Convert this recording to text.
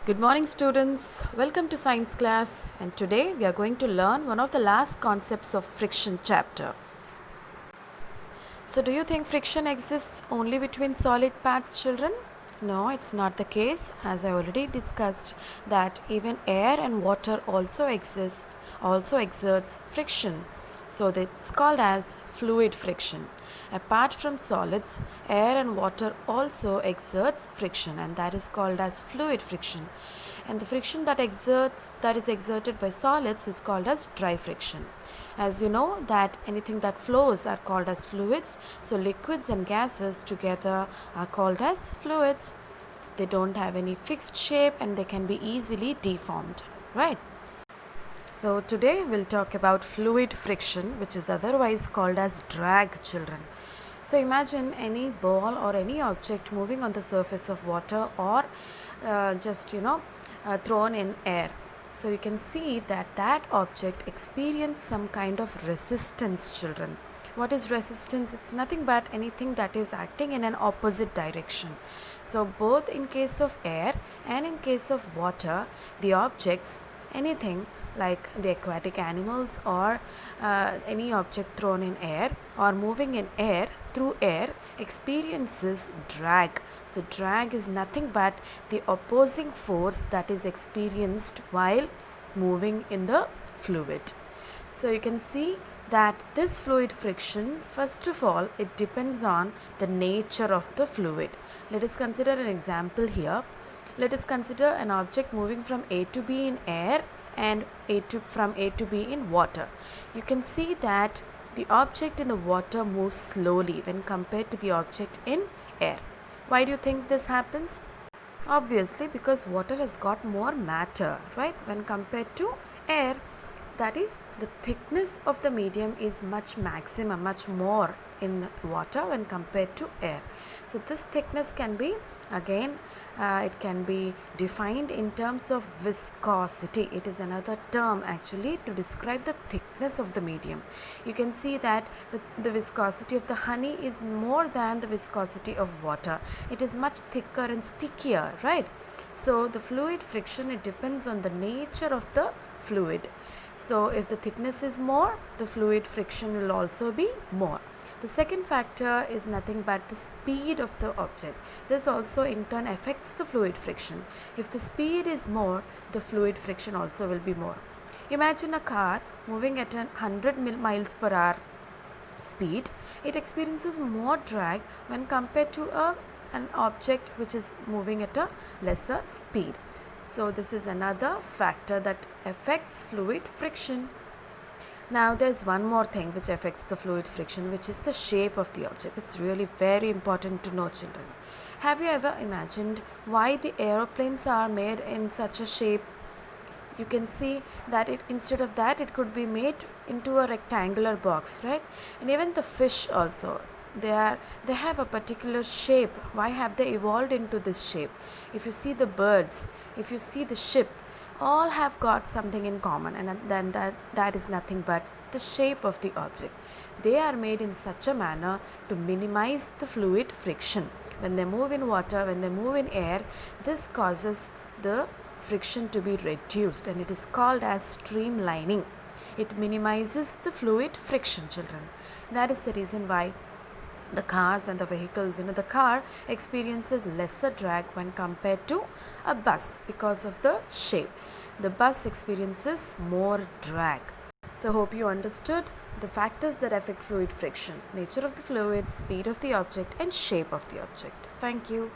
Good morning, students. Welcome to science class, and today we are going to learn one of the last concepts of friction chapter. So, do you think friction exists only between solid parts, children? No, it's not the case, as I already discussed that even air and water also exerts friction. So it's called as fluid friction. Apart from solids, air and water also exerts friction, and that is called as fluid friction. And the friction that is exerted by solids is called as dry friction. As you know that anything that flows are called as fluids, so liquids and gases together are called as fluids. They don't have any fixed shape and they can be easily deformed, right? So today we'll talk about fluid friction, which is otherwise called as drag, children. So imagine any ball or any object moving on the surface of water or thrown in air. So you can see that object experiences some kind of resistance, children. What is resistance? It's nothing but anything that is acting in an opposite direction. So both in case of air and in case of water, the objects, anything like the aquatic animals or any object thrown in air or moving in air through air experiences drag. So drag is nothing but the opposing force that is experienced while moving in the fluid. So you can see that this fluid friction, first of all, it depends on the nature of the fluid. Let us consider an example here. Let us consider an object moving from A to B in air and from A to B in water. You can see that the object in the water moves slowly when compared to the object in air. Why do you think this happens? Obviously, because water has got more matter, right, when compared to air. That is, the thickness of the medium is much more in water when compared to air. So this thickness can be it can be defined in terms of viscosity. It is another term actually to describe the thickness of the medium. You can see that the viscosity of the honey is more than the viscosity of water. It is much thicker and stickier, right? So the fluid friction, it depends on the nature of the fluid. So if the thickness is more, the fluid friction will also be more. The second factor is nothing but the speed of the object. This also in turn affects the fluid friction. If the speed is more, the fluid friction also will be more. Imagine a car moving at 100 miles per hour speed. It experiences more drag when compared to an object which is moving at a lesser speed. So this is another factor that affects fluid friction. Now there's one more thing which affects the fluid friction, which is the shape of the object. It's really very important to know, children. Have you ever imagined why the aeroplanes are made in such a shape? You can see that instead of that it could be made into a rectangular box, right? And even the fish also, they have a particular shape. Why have they evolved into this shape? If you see the birds, if you see the ship, all have got something in common, and then that is nothing but the shape of the object. They are made in such a manner to minimize the fluid friction. When they move in water, when they move in air, this causes the friction to be reduced, and it is called as streamlining. It minimizes the fluid friction, children. That is the reason why the cars and the vehicles, the car experiences lesser drag when compared to a bus because of the shape. The bus experiences more drag. So hope you understood the factors that affect fluid friction: nature of the fluid, speed of the object, and shape of the object. Thank you.